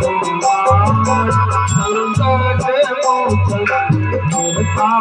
कुमार संकट मोचन गिरता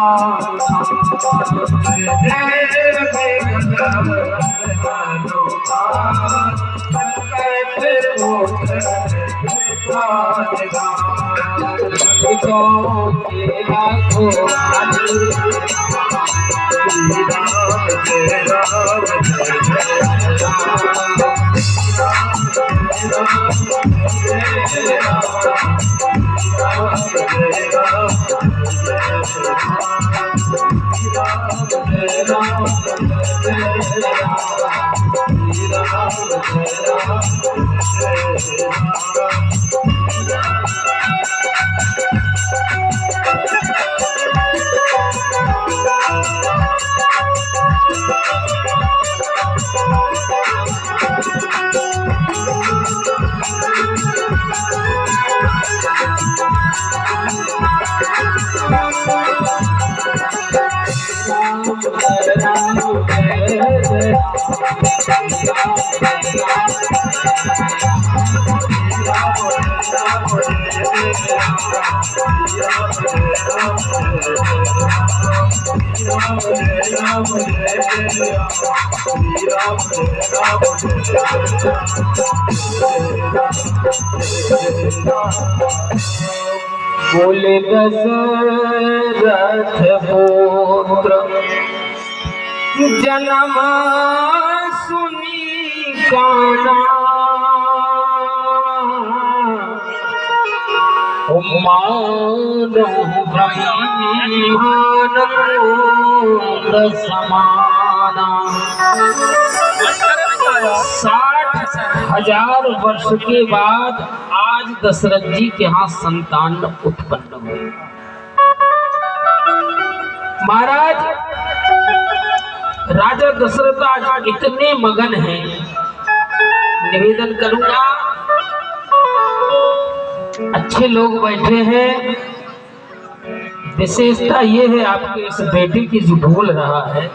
बोले दशरथ पुत्र जन्म सुनी काना मानो ब्रह्मानंद समाना। 60,000 वर्ष के बाद आज दशरथ जी के यहाँ संतान उत्पन्न हुए। महाराज राजा दशरथ आज इतने मगन हैं, निवेदन करूंगा, अच्छे लोग बैठे हैं, विशेषता ये है आपके इस बेटे की जो बोल रहा है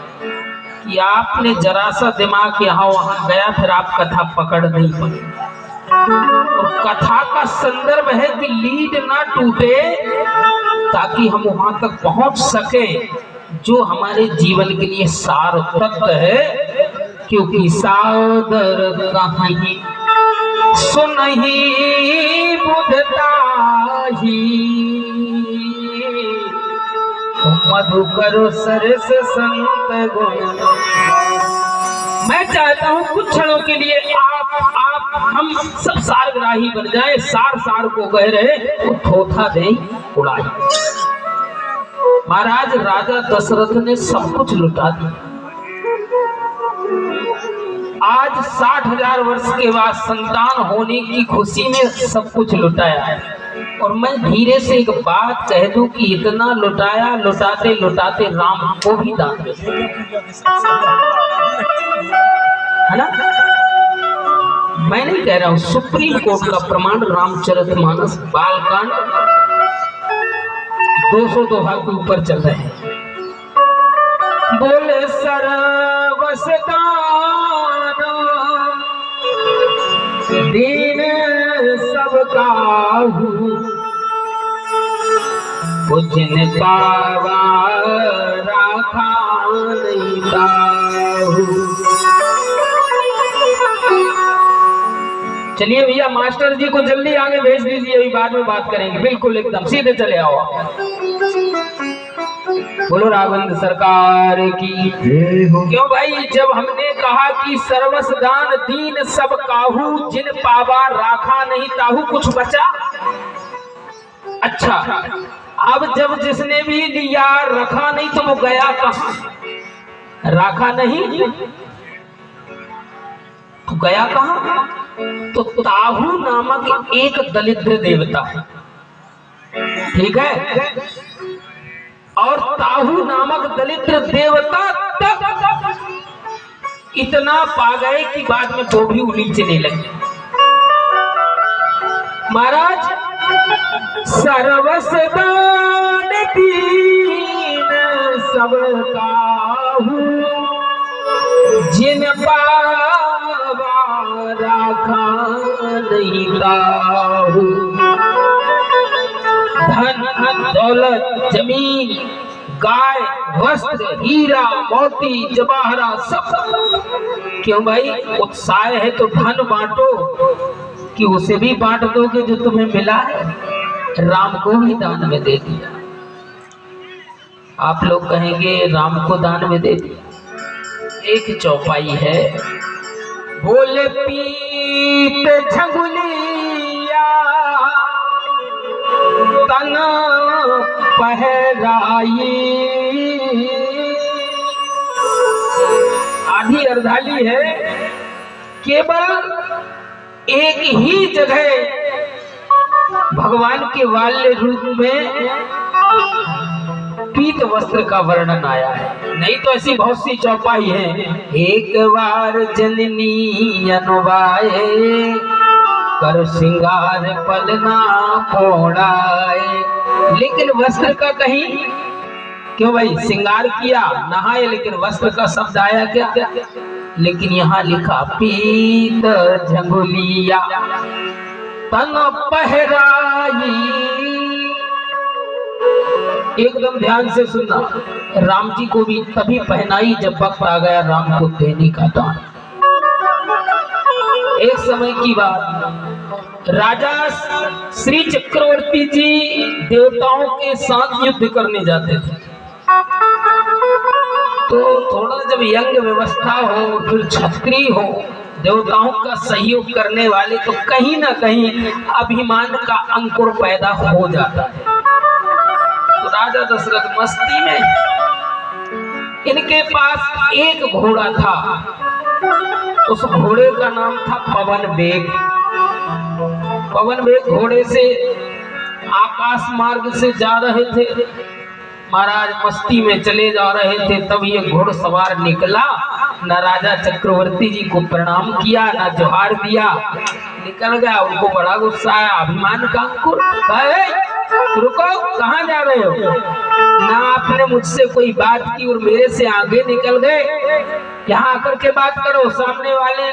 कि आपने जरा सा दिमाग यहाँ वहां गया, फिर आप कथा पकड़ नहीं पाए। और कथा का संदर्भ है कि लीड ना टूटे, ताकि हम वहां तक पहुंच सके जो हमारे जीवन के लिए सार तत्व है। क्योंकि सादर कहीं सुनहि बुझता ही, मधुकर सरस संत गुण। मैं चाहता हूं कुछ क्षणों के लिए आप हम सब सारग्राही बन जाए, सार सार को कह रहे वो थोथा दें उड़ाई। महाराज राजा दशरथ ने सब कुछ लुटा दिया। आज 60,000 वर्ष के बाद संतान होने की खुशी में सब कुछ लुटाया है। और मैं धीरे से एक बात कह दूं कि इतना लुटाया, लुटाते लुटाते राम को भी दान दे, है ना? मैं नहीं कह रहा हूं, सुप्रीम कोर्ट का प्रमाण रामचरितमानस बालकांड 200 दोहा के ऊपर चल रहे हैं। बोले सरवसदान दीन सब काहू, जिन पावा राखा नहीं ताहू। चलिए भैया, मास्टर जी को जल्दी आगे भेज दीजिए, अभी बाद में बात करेंगे। बिल्कुल एकदम सीधे चले आओ। बोलो राघवेंद्र सरकार की। क्यों भाई, जब हमने कहा कि सर्वसदान दीन सब काहू, जिन पावा राखा नहीं ताहू, कुछ बचा? अच्छा, अब जब जिसने भी लिया रखा नहीं तो वो गया कहां? राखा नहीं तो गया कहां? तो ताहू नामक एक दलिद्र देवता है, ठीक है? और ताहू नामक दलिद्र देवता तक इतना पा गए कि बाद में वो भी नीचे लगे। महाराज सर्वसदान दीन सब काहू, जिन पावा राखा नहीं ताहू। धन दौलत जमीन गाय वस्त्र हीरा मोती जवाहरा सब। क्यों भाई, उत्साह है तो धन बांटो, कि उसे भी बांट दोगे जो तुम्हें मिला है? राम को ही दान में दे दिया। आप लोग कहेंगे राम को दान में दे दिया। एक चौपाई है, बोले पीत झंगुलिया तन पहराई। आधी अर्धाली है, केवल एक ही जगह भगवान के वाल्य रूप में पीत वस्त्र का वर्णन आया है, नहीं तो ऐसी बहुत सी चौपाई है। एक बार जननी अनुवाए कर श्रृंगार पलना फोड़ाए। लेकिन वस्त्र का कहीं क्यों भाई, श्रृंगार किया नहाए, लेकिन वस्त्र का शब्द आया क्या? लेकिन यहाँ लिखा पीत झंगुलिया तन पहराई। एकदम ध्यान से सुनना, राम जी को भी तभी पहनाई जब वक्त आ गया राम को देने का दान। एक समय की बात, राजा श्री चक्रवर्ती जी देवताओं के साथ युद्ध करने जाते थे। तो थोड़ा जब यंग व्यवस्था हो, फिर छत्री हो, देवताओं का सहयोग करने वाले, तो कहीं ना कहीं अभिमान का अंकुर पैदा हो जाता है। तो राजा दशरथ मस्ती में, इनके पास एक घोड़ा था, उस घोड़े का नाम था पवन वेग। पवन वेग घोड़े से आकाश मार्ग से जा रहे थे। महाराज मस्ती में चले जा रहे थे, तब ये घोड़सवार निकला, न राजा चक्रवर्ती जी को प्रणाम किया, न जोहार दिया, निकल गया। उनको बड़ा गुस्सा आया, अभिमान का अंकुर। रुको, कहाँ जा रहे हो? ना आपने मुझसे कोई बात की और मेरे से आगे निकल गए। यहाँ आकर के बात करो। सामने वाले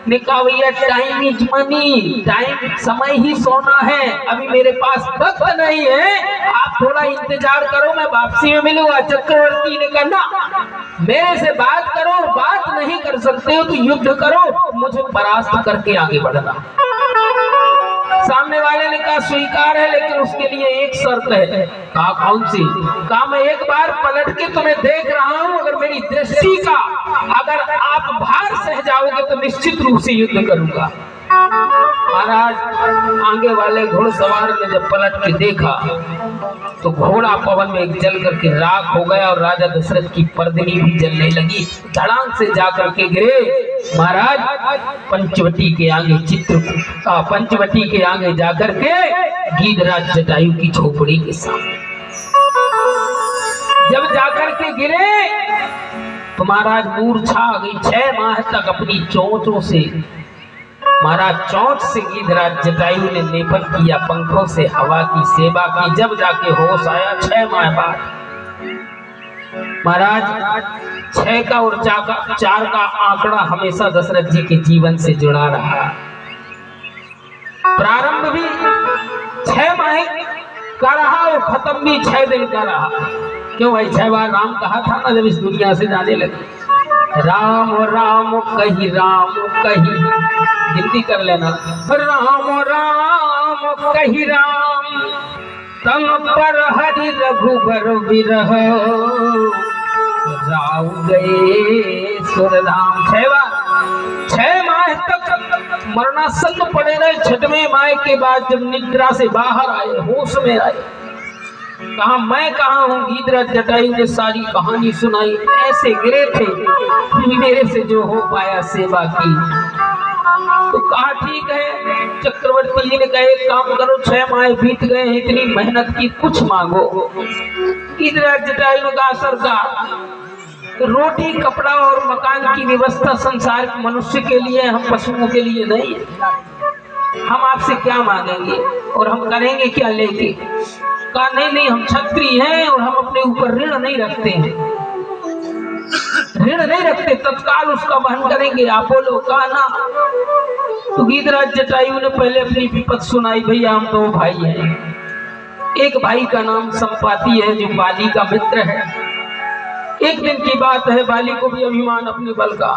ने कहा, भैया टाइम इज मनी, टाइम समय ही सोना है, अभी मेरे पास वक्त नहीं है, आप थोड़ा इंतजार करो, मैं वापसी में मिलूंगा। चक्रवर्ती ने कहा, ना, मेरे से बात करो, बात नहीं कर सकते हो तो युद्ध करो, मुझे परास्त करके आगे बढ़ना। सामने वाले ने कहा, स्वीकार है, लेकिन उसके लिए एक शर्त है। कहा, कौन सी? कहा, मैं एक बार पलट के तुम्हें देख रहा हूं, अगर मेरी दृष्टि का अगर आप भार सह जाओगे तो निश्चित रूप से युद्ध करूंगा। महाराज आगे वाले घोड़सवार ने जब पलट के देखा तो घोड़ा पवन में जल करके राख हो गया और राजा दशरथ की पर्दनी भी जलने लगी। धड़ाम से जाकर के गिरे महाराज पंचवटी के आगे पंचवटी के आगे जाकर के गीधराज जटायु की झोपड़ी के सामने जब जाकर के गिरे तो महाराज मूर्छा आ गई। 6 माह तक अपनी चोंचों से महाराज चोंच से गीधराज जटायु ने लेपन किया, पंखों से हवा की सेवा की, जब जाके होश आया 6 माह बाद। महाराज 6 का और 4 का आंकड़ा हमेशा दशरथ जी के जीवन से जुड़ा रहा। प्रारंभ भी 6 माह का रहा और खत्म भी 6 दिन का रहा। क्यों भाई? 6 बार राम कहा था ना जब इस दुनिया से जाने लगे। राम राम कही राम कही, गिनती कर लेना। राम राम कही राम तम पर हरि रघुबर विरह राव गए सुरधाम। 6 बार 6 माह तक मरणासन्न पड़े रहे। 6वें माह के बाद जब निद्रा से बाहर आए, होश में आए, कहा मैं कहा हूँ? गीधराज जटायु ने सारी कहानी सुनाई। ऐसे गिरे थे, मेरे से जो हो पाया सेवा की। तो कहा ठीक है। चक्रवर्ती जी ने कहा एक काम करो, 6 माह बीत गए हैं, इतनी मेहनत की, कुछ मांगो। गीधराज जटायु ने कहा सरकार, रोटी कपड़ा और मकान की व्यवस्था संसार के मनुष्य के लिए, हम पशुओं के लिए नहीं है। हम आपसे क्या मांगेंगे और हम करेंगे क्या लेके? कहा नहीं नहीं, हम क्षत्रिय हैं और हम अपने ऊपर ऋण नहीं रखते हैं। ऋण नहीं रखते, तत्काल उसका वहन करेंगे। आप बोलो कहा ना। तो गीधराज जटायु ने पहले अपनी विपत सुनाई। भैया हम दो भाई हैं, एक भाई का नाम संपाति है जो बाली का मित्र है। एक दिन की बात है, बाली को भी अभिमान अपने बल का,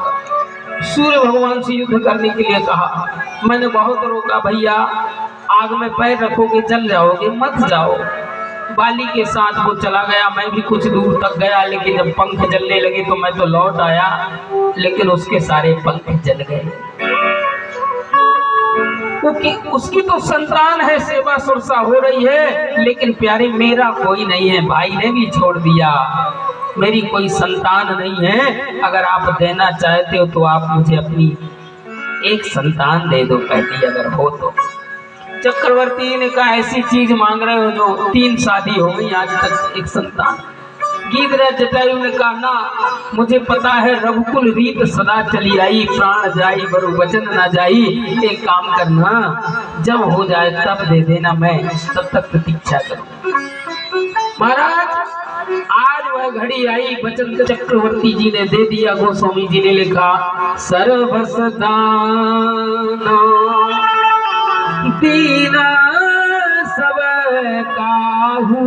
सूर्य भगवान से युद्ध करने के लिए कहा। मैंने बहुत रोका, भैया आग में पैर रखोगे जल जाओगे, मत जाओ। बाली के साथ वो चला गया, मैं भी कुछ दूर तक गया, लेकिन जब पंख जलने लगे तो मैं तो लौट आया, लेकिन उसके सारे पंख जल गए। उसकी तो संतान है, सेवा सुरसा हो रही है, लेकिन प्यारे मेरा कोई नहीं है, भाई ने भी छोड़ दिया, मेरी कोई संतान नहीं है। अगर आप देना चाहते हो तो आप मुझे अपनी एक संतान दे दो, पहली अगर हो तो। चक्रवर्ती ने कहा ऐसी चीज मांग रहे हो जो 3 शादी हो गई, आज तक एक संतान। गीधराज जटायु ने कहा ना, मुझे पता है रघुकुल रीत सदा चली आई, प्राण जाई बरु वचन ना जाई। एक काम करना, जब हो जाए तब दे देना, मैं तब तक प्रतीक्षा करूं। महाराज आज वह घड़ी आई, वचन चक्रवर्ती जी ने दे दिया। गोस्वामी जी ने लिखा सर्वसदान दीना सब काहू,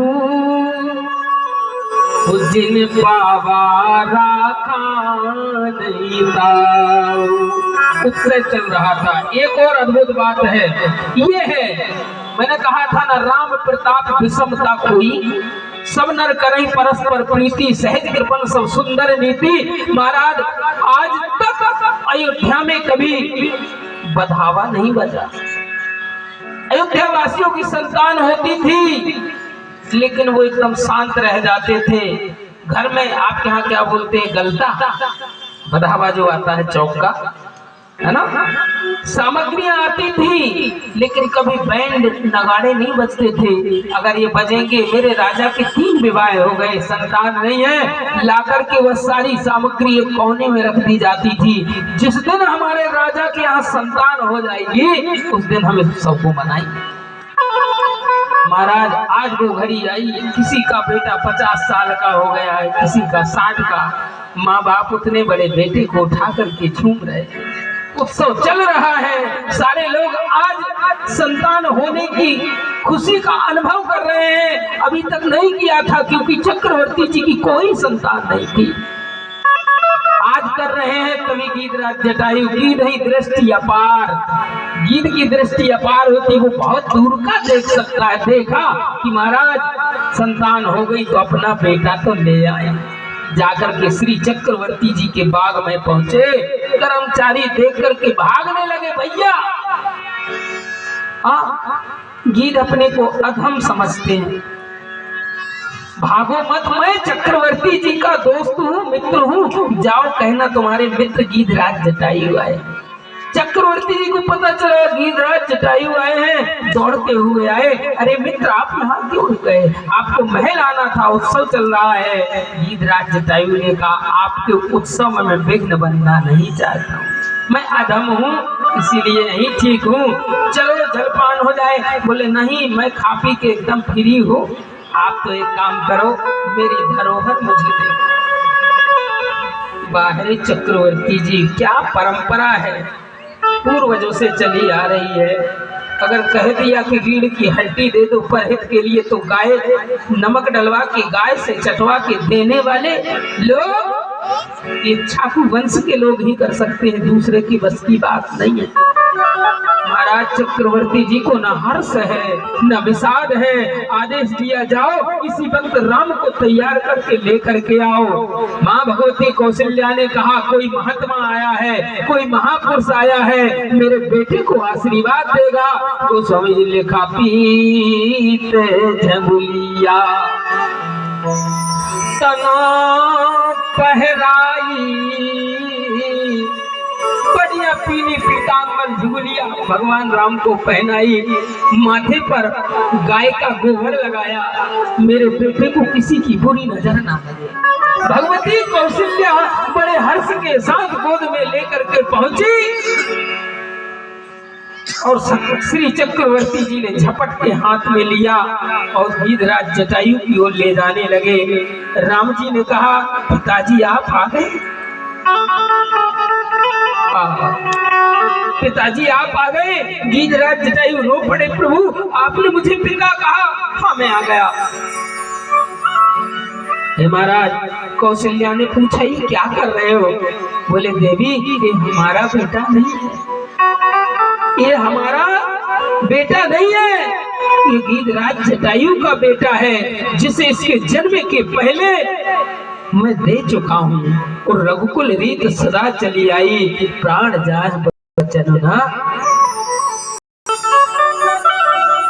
जिन पावा राखा नहीं दाऊ। उत्सव चल रहा था। एक और अद्भुत बात है, ये है मैंने कहा था ना, राम प्रताप विषमता कोई, सब नर करई परस्पर प्रीति, सहज कृपण सब सुंदर नीति। महाराज आज तक अयोध्या में कभी बधावा नहीं बजा। अयोध्या वासियों की संतान होती थी, लेकिन वो एकदम शांत रह जाते थे। घर में आपके यहाँ क्या बोलते हैं, गलता, बधावा जो आता है चौक का, है ना, सामग्रियां आती थी, लेकिन कभी बैंड नगाड़े नहीं बजते थे। अगर ये बजेंगे, मेरे राजा के 3 विवाह हो गए, संतान नहीं है, लाकर के वह सारी सामग्री एक कोने में रख दी जाती थी। जिस दिन हमारे राजा के यहाँ संतान हो जाएगी, उस दिन हम इस सबको मनाएंगे। महाराज आज वो घड़ी आई, किसी का बेटा 50 साल का हो गया है, किसी का 60 का। माँ बाप उतने बड़े बेटे को उठा करके झूम रहे, उत्सव चल रहा है, सारे लोग आज संतान होने की खुशी का अनुभव कर रहे हैं। अभी तक नहीं किया था, क्योंकि चक्रवर्ती जी की कोई संतान नहीं थी। आज कर रहे हैं। कवि गीधराज जटायु की नहीं दृष्टि अपार, गीध की दृष्टि अपार होती, वो बहुत दूर का देख सकता है। देखा कि महाराज संतान हो गई तो अपना बेटा तो ले आए। जाकर के श्री चक्रवर्ती जी के बाग में पहुंचे, कर्मचारी देख करके भागने लगे। भैया गीध अपने को अधम समझते हैं, भागो मत, मैं चक्रवर्ती जी का दोस्त हूँ, मित्र हूँ, जाओ कहना तुम्हारे मित्र गीधराज जटायु आए। चक्रवर्ती जी को पता चला गीधराज जटायु आए हैं, दौड़ते हुए आए। अरे मित्र आप यहाँ क्यों गए, आपको महल आना था, उत्सव चल रहा है। गीधराज जटायु ने कहा आपके उत्सव में मैं विघ्न बनना नहीं चाहता हूँ, मैं अधम हूँ, इसीलिए नहीं ठीक हूँ, चलो जलपान हो जाए। बोले नहीं, मैं खा पी के एकदम फ्री हूँ, आप तो एक काम करो, मेरी धरोहर मुझे दे। बाहरी चक्रवर्ती जी, क्या परंपरा है, पूर्वजों से चली आ रही है। अगर कह दिया कि रीढ़ की हड्डी दे दो परहित के लिए, तो गाय नमक डलवा के गाय से चटवा के देने वाले लोग ये छाकू वंश के लोग ही कर सकते हैं, दूसरे की बस की बात नहीं है। महाराज चक्रवर्ती जी को न हर्ष है न विषाद है। आदेश दिया जाओ इसी वक्त राम को तैयार करके लेकर के आओ। माँ भगवती कौशल्या ने कहा कोई महात्मा आया है, कोई महापुरुष आया है, मेरे बेटे को आशीर्वाद देगा। तो स्वामी जी लिखा पीते झंगुलिया तना पहराई, बढ़िया पीली पीतांबर झुगलिया भगवान राम को पहनाई, माथे पर गाय का गोबर लगाया, मेरे बेटे को किसी की बुरी नजर ना लगे। भगवती कौशल्या बड़े हर्ष के साथ गोद में लेकर के पहुंची और श्री चक्रवर्ती जी ने झपट के हाथ में लिया और गीधराज जटायु की ओर ले जाने लगे। राम जी ने कहा पिताजी आप आ गए, पिताजी आप आ गए। गीधराज जटायु रो पड़े, प्रभु आपने मुझे पिता कहा। हाँ मैं आ गया। हे महाराज, कौशल्या ने पूछा ये क्या कर रहे हो? बोले देवी ये हमारा बेटा नहीं है, ये हमारा बेटा नहीं है, ये गीधराज जटायु का बेटा है, जिसे इसके जन्म के पहले मैं दे चुका हूँ। और रघुकुल रीत सदा चली आई, प्राण जाज बचन ना।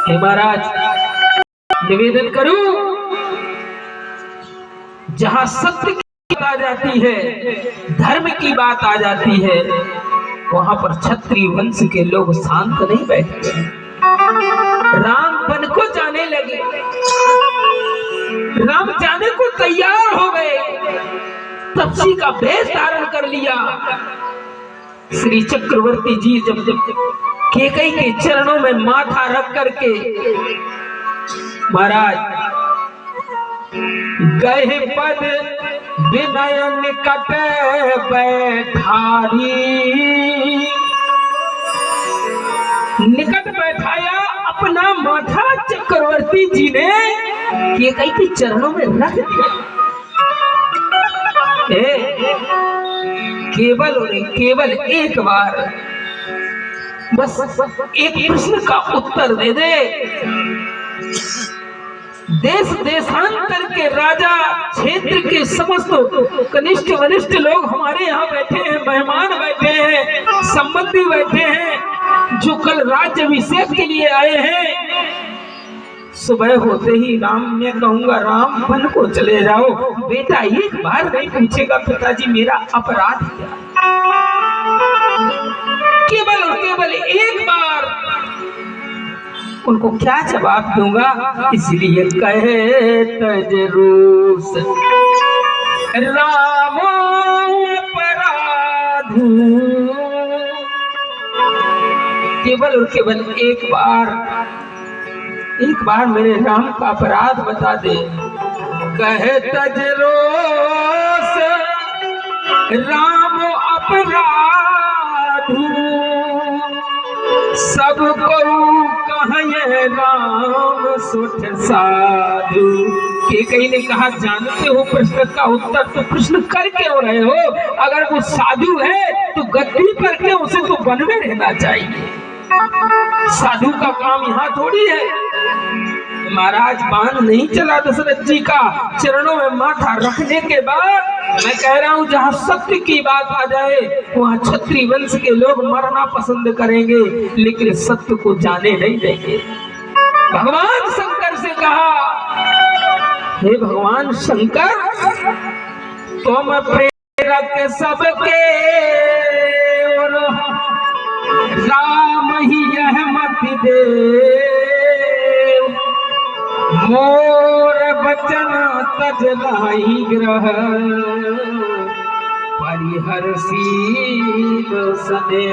हे महाराज निवेदन करूं, जहां सत्य की बात आ जाती है, धर्म की बात आ जाती है, वहां पर क्षत्रिय वंश के लोग शांत नहीं बैठते। राम वन को जाने लगे, राम जाने को तैयार हो गए, तपसी का भेष धारण कर लिया। श्री चक्रवर्ती जी जब कैकेयी के चरणों में माथा रख करके महाराज गए पद विनय निकट बैठारी, निकट बैठाया अपना माथा चक्रवर्ती जी ने कैकेयी के चरणों में रख दिया। केवल एक बार बस एक प्रश्न का उत्तर दे दे। देश देशांतर के राजा, क्षेत्र के समस्त कनिष्ठ वरिष्ठ लोग हमारे यहाँ बैठे हैं, मेहमान बैठे हैं, संबंधी बैठे हैं, जो कल राज्याभिषेक के लिए आए हैं। सुबह होते ही राम, मैं कहूंगा राम वन को चले जाओ। बेटा एक बार नहीं पूछेगा पिताजी मेरा अपराध क्या? केवल और केवल एक बार उनको क्या जवाब दूंगा? इसलिए कहे तज रूस राम अपराधू, केवल और केवल एक बार मेरे राम का अपराध बता दे। कहे तज रोस राम अपराधू, सब को कहे राम सुठ साधु। कैकेयी ने कहा जानते हो प्रश्न का उत्तर, तो प्रश्न कर क्यों रहे हो? अगर वो साधु है तो गद्दी पर क्यों, उसे तो वन में रहना चाहिए। साधु का काम यहाँ थोड़ी है। महाराज बांध नहीं चला दशरथ जी का। चरणों में माथा रखने के बाद मैं कह रहा हूँ जहाँ सत्य की बात आ जाए वहाँ क्षत्रिय वंश के लोग मरना पसंद करेंगे, लेकिन सत्य को जाने नहीं देंगे। भगवान शंकर से कहा, हे भगवान शंकर, तुम प्रेरक सबके और राम ही यह मत दे, मोर बचन तज लाई ग्रह परिहर्षील सदे।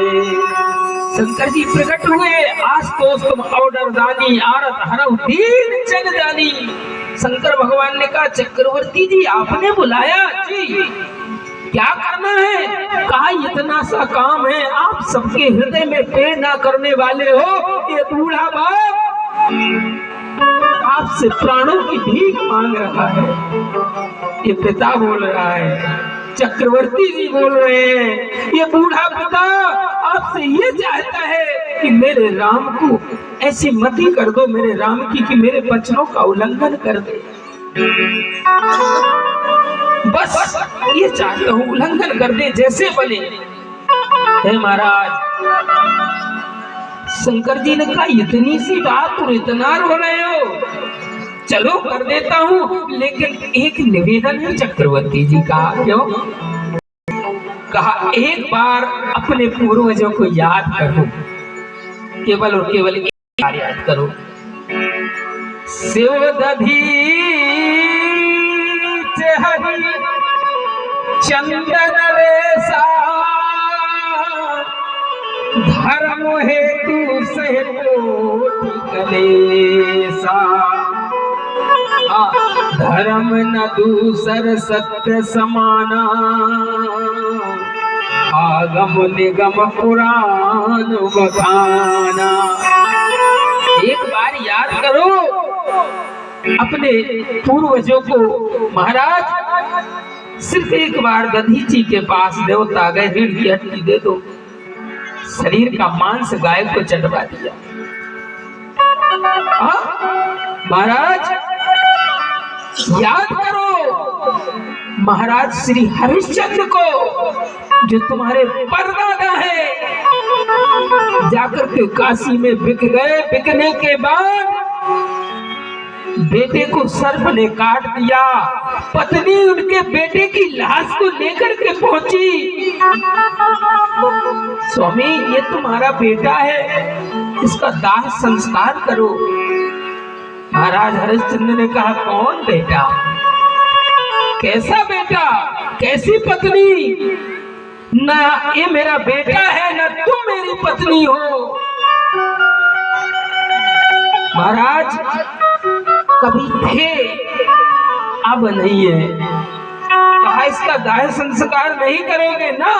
शंकर जी प्रकट हुए, आस्तोष तुम ऑर्डर दानी, आरत हरव दीन जन जानी। शंकर भगवान ने कहा चक्रवर्ती जी आपने बुलाया? जी क्या करना है? कहा इतना सा काम है, आप सबके हृदय में पेड़ ना करने वाले हो। ये बूढ़ा बाप आपसे प्राणों की भीख मांग रहा है। ये पिता बोल रहा है, चक्रवर्ती जी बोल रहे हैं। ये बूढ़ा पिता आपसे ये चाहता है कि मेरे राम को ऐसी मति कर दो, मेरे राम की, कि मेरे वचनों का उल्लंघन कर दे। बस ये चाहता हूँ, उल्लंघन कर दे जैसे बने। हे महाराज, शंकर जी ने कहा इतनी सी बात और इतना रो रहे हो? चलो कर देता हूँ, लेकिन एक निवेदन है चक्रवर्ती जी का। क्यों? कहा एक बार अपने पूर्वजों को याद करो, केवल और केवल एक बार याद करो। शिव दधी हरि चंदन रेसा, धर्म हेतु सहे कोटि कलेसा। धर्म न दूसर सत्य समाना, आगम निगम पुराण बखाना। एक बार याद करो अपने पूर्वजों को। महाराज सिर्फ एक बार दधीची के पास देवता गए, रीढ़ की हड्डी दे दो, शरीर का मांस गाय को चटवा दिया। महाराज याद करो महाराज श्री हरिश्चंद्र को, जो तुम्हारे परदादा है, जाकर के काशी में बिक गए। बिकने के बाद बेटे को सर्प ने काट दिया। पत्नी उनके बेटे की लाश को लेकर के पहुंची। स्वामी ये तुम्हारा बेटा है, इसका दाह संस्कार करो। महाराज हरिश्चंद्र ने कहा कौन बेटा, कैसा बेटा, कैसी पत्नी? ना ये मेरा बेटा है ना तुम मेरी पत्नी हो। महाराज कभी थे अब नहीं है। कहा इसका दाह संस्कार नहीं करोगे ना?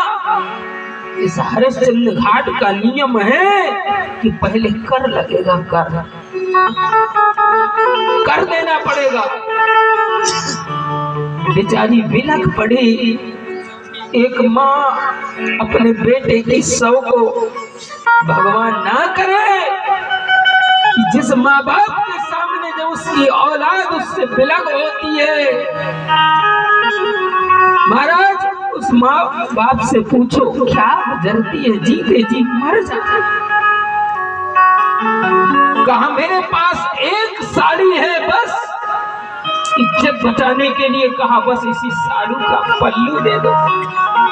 इस हरिश्चंद्र घाट का नियम है कि पहले कर लगेगा, कर देना पड़ेगा। बेचारी बिलख पड़ी। एक माँ अपने बेटे की शव को, भगवान ना करे कि जिस माँ बाप के सामने जब उसकी औलाद उससे बिलख होती है, महाराज उस माँ बाप से पूछो क्या गुजरती है, जीते जी मर जाते। कहा मेरे पास एक साड़ी है, बस इज्जत बचाने के लिए कहा बस इसी साड़ू का पल्लू दे दो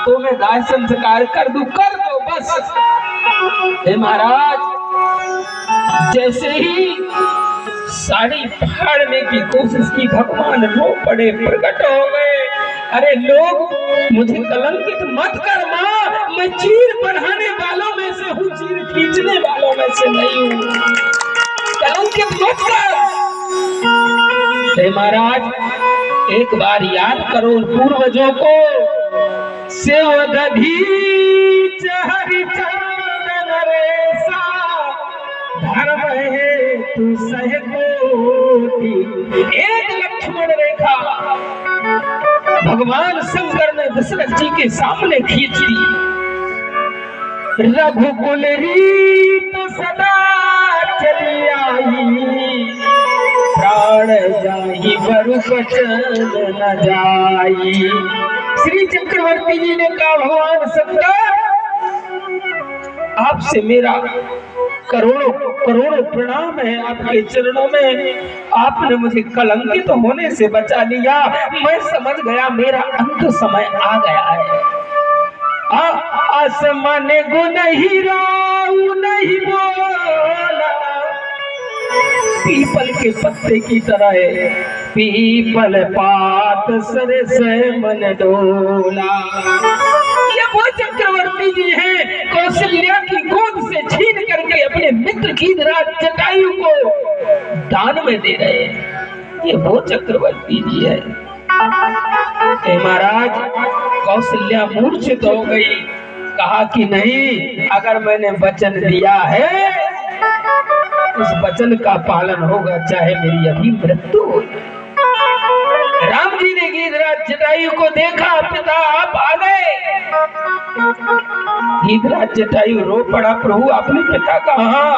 तो मैं दाह संस्कार कर दूं, कर दो बस। हे महाराज जैसे ही साड़ी फाड़ने की कोशिश की, भगवान रो पड़े, प्रकट हो गए। अरे लोग मुझे कलंकित मत कर माँ, मैं चीर बढ़ाने वालों में से हूँ, चीर खींचने वालों में से नहीं हूँ, कलंकित मत कर। हे महाराज एक बार याद करो पूर्वजों को। सेव दधीच हरिचंदन रेसा, धर्म है तू सह कोटि। एक लक्ष्मण रेखा भगवान शंकर ने दशरथ जी के सामने खींच दी। रघुकुल रीत सदा चली आई, प्राण जाहि बरु बचन न जाई। श्री चक्रवर्ती जी ने कहा भगवान शंकर आपसे मेरा करोड़ों करोड़ों प्रणाम है, आपके चरणों में। आपने मुझे कलंकित होने से बचा लिया। मैं समझ गया मेरा अंत समय आ गया है। आसमान गुण ही राऊ नहीं बोला, पीपल के पत्ते की तरह है, पीपल पात सर से मन डोला। ये वो चक्रवर्ती जी हैं कौशल्या की गोद से छीन करके अपने मित्र गीधराज जटायु को दान में दे रहे हैं। ये वो चक्रवर्ती जी है। महाराज कौशल्या मूर्छित हो गई। कहा कि नहीं, अगर मैंने वचन दिया है उस वचन का पालन होगा, चाहे मेरी अभी मृत्यु हो। राम जी ने गीधराज जटायु को देखा, पिता आप आ गए। गीधराज जटायु रो पड़ा, प्रभु अपने पिता कहाँ?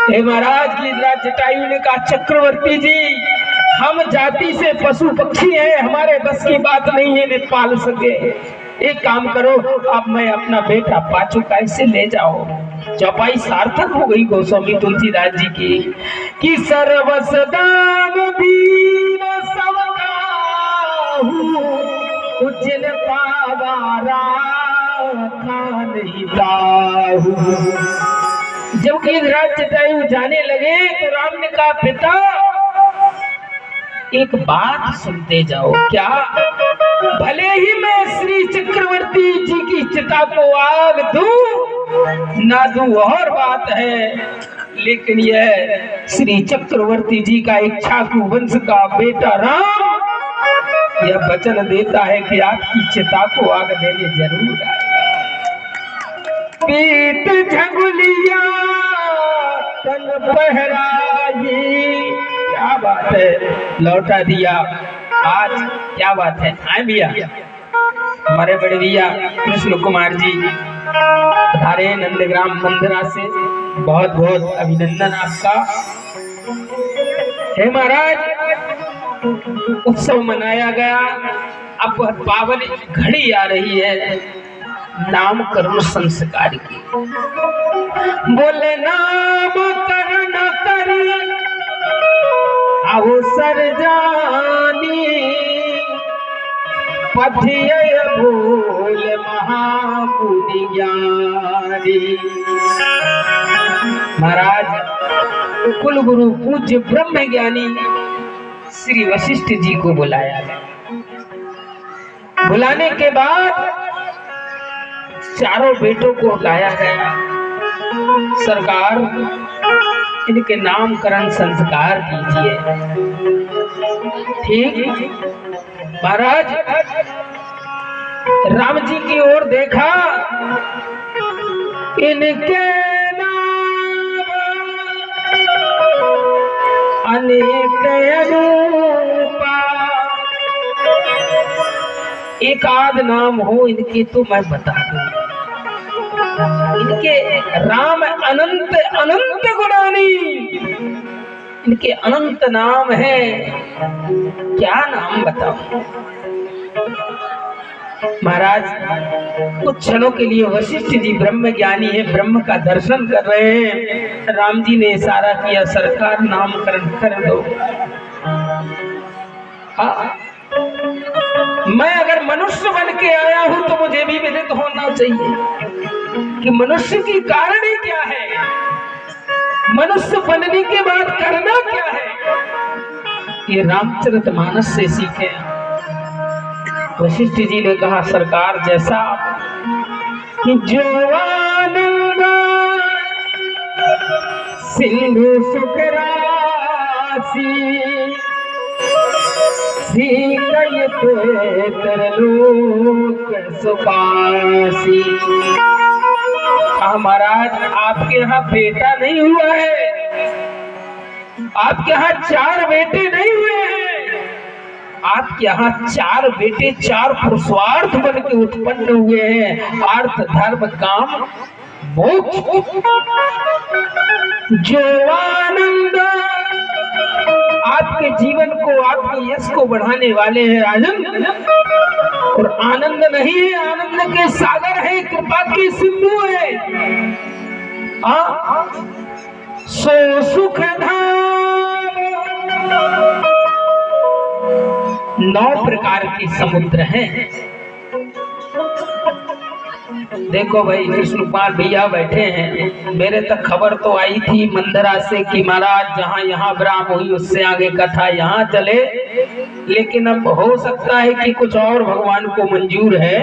हे महाराज गीधराज जटायु ने कहा चक्रवर्ती जी हम जाति से पशु पक्षी हैं, हमारे बस की बात नहीं है इन्हें पाल सके। एक काम करो, अब मैं अपना बेटा पाचू कैसे ले जाओ। चौपाई सार्थक हो गई गोस्वामी तुलसीदास जी की कि सर्वस दान दीन सबकाहू, उजल पावारा नहीं ताहू। जब गीधराज जटायु जाने लगे तो राम ने कहा पिता एक बात सुनते जाओ। क्या? भले ही मैं श्री चक्रवर्ती जी की चिता को आग दूं ना दूं और बात है, लेकिन यह श्री चक्रवर्ती जी का इक्ष्वाकु वंश का बेटा राम यह वचन देता है कि आपकी चिता को आग देने जरूर आए। पीत झंगुलिया तन पहराई। क्या बात है, लौटा दिया आज, क्या बात है। आए भैया, हमारे बड़े भैया कृष्ण कुमार जी पधारे नंदग्राम मंदिरा से, बहुत बहुत अभिनंदन आपका। हे महाराज, उत्सव मनाया गया, अब पावन घड़ी आ रही है नामकरण संस्कार की। बोले नामकरण करी अवसर जानी, पथिय भूल महामुनि ज्ञानी। महाराज कुल गुरु पूज्य ब्रह्म ज्ञानी श्री वशिष्ठ जी को बुलाया गया। बुलाने के बाद चारों बेटों को लाया गया। सरकार, इनके नामकरण संस्कार कीजिए। ठीक। महाराज राम जी की ओर देखा, इनके नाम अनेक रूपा, एक आध नाम हो इनके तो मैं बता दूं। इनके राम अनंत अनंत गुणानी, इनके अनंत नाम है, क्या नाम बताओ। महाराज कुछ क्षणों के लिए वशिष्ठ जी ब्रह्म ज्ञानी है, ब्रह्म का दर्शन कर रहे हैं। राम जी ने इशारा किया, सरकार नामकरण कर दो। मैं अगर मनुष्य बन के आया हूं तो मुझे भी विदित होना चाहिए कि मनुष्य की कारण ही क्या है, मनुष्य बनने के बाद करना क्या है। ये रामचरितमानस से सीखे। वशिष्ठ जी ने कहा, सरकार जैसा जो आनंद सिंधु सुख राशि, सुपासी। महाराज आपके यहाँ बेटा नहीं हुआ है, आपके यहाँ 4 बेटे नहीं हुए हैं, आपके यहाँ 4 बेटे 4 पुरुषार्थ बन के उत्पन्न हुए हैं। अर्थ धर्म काम मोक्ष। जो आनंद आपके जीवन को, आपके यश को बढ़ाने वाले हैं राजन, और आनंद नहीं है, आनंद के सागर है, कृपा के सिंधु है। सो सुख धाम 9 प्रकार के समुद्र हैं। देखो भाई, कृष्ण कुमार भैया बैठे हैं, मेरे तक खबर तो आई थी मंदिरा से कि महाराज जहाँ यहाँ विराम हुई उससे आगे कथा यहाँ चले, लेकिन अब हो सकता है कि कुछ और भगवान को मंजूर है।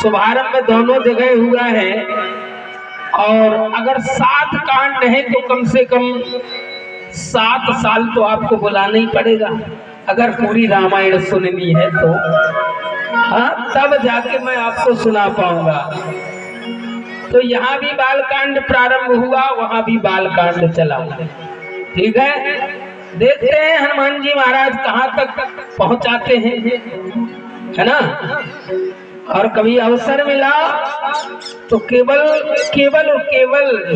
शुभारंभ दोनों जगह हुआ है, और अगर 7 कांड है तो कम से कम 7 साल तो आपको बुलाना ही पड़ेगा, अगर पूरी रामायण सुननी है तो। हाँ, तब जाके मैं आपको सुना पाऊंगा। तो यहाँ भी बालकांड प्रारंभ हुआ, वहां भी बालकांड चला। ठीक है, देखते हैं हनुमान जी महाराज कहाँ तक पहुंचाते हैं, है ना। और कभी अवसर मिला तो केवल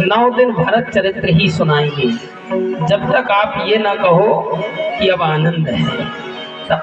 9 दिन भरत चरित्र ही सुनाएंगे, जब तक आप ये ना कहो कि अब आनंद है तब।